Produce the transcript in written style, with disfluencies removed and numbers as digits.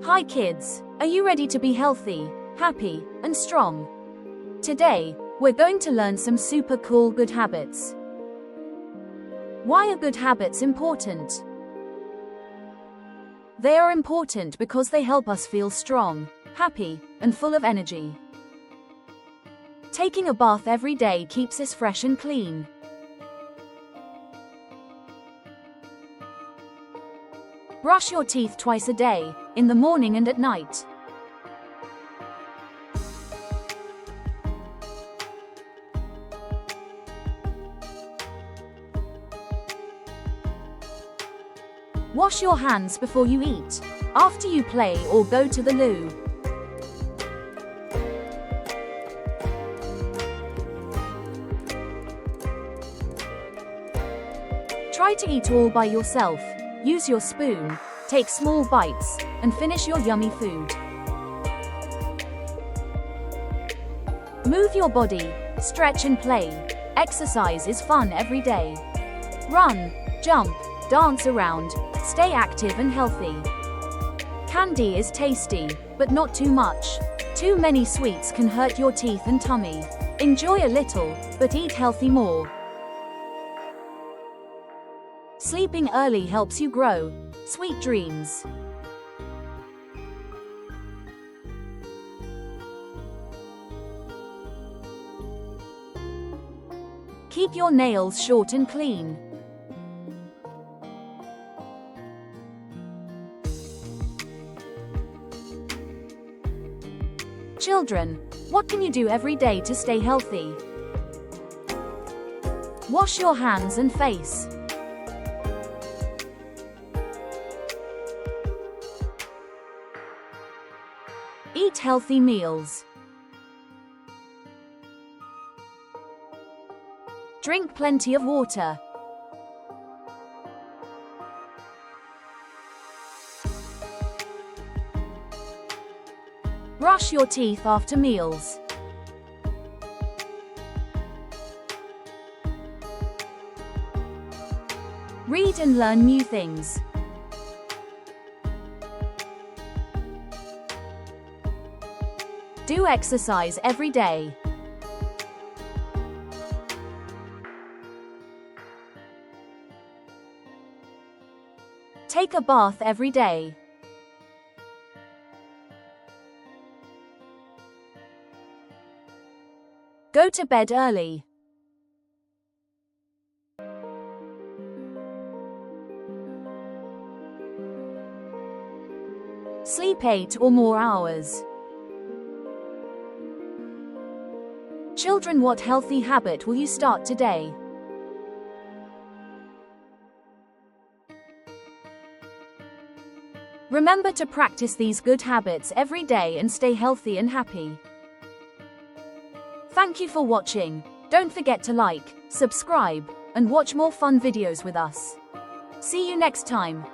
Hi kids, are you ready to be healthy, happy, and strong? Today, we're going to learn some super cool good habits. Why are good habits important? They are important because they help us feel strong, happy, and full of energy. Taking a bath every day keeps us fresh and clean. Brush your teeth twice a day, in the morning and at night. Wash your hands before you eat, after you play or go to the loo. Try to eat all by yourself. Use your spoon, take small bites, and finish your yummy food. Move your body, stretch and play. Exercise is fun every day. Run, jump, dance around, stay active and healthy. Candy is tasty, but not too much. Too many sweets can hurt your teeth and tummy. Enjoy a little, but eat healthy more. Sleeping early helps you grow. Sweet dreams. Keep your nails short and clean. Children, what can you do every day to stay healthy? Wash your hands and face. Eat healthy meals. Drink plenty of water. Brush your teeth after meals. Read and learn new things. Do exercise every day. Take a bath every day. Go to bed early. Sleep 8 or more hours. Children, what healthy habit will you start today? Remember to practice these good habits every day and stay healthy and happy. Thank you for watching. Don't forget to like, subscribe, and watch more fun videos with us. See you next time.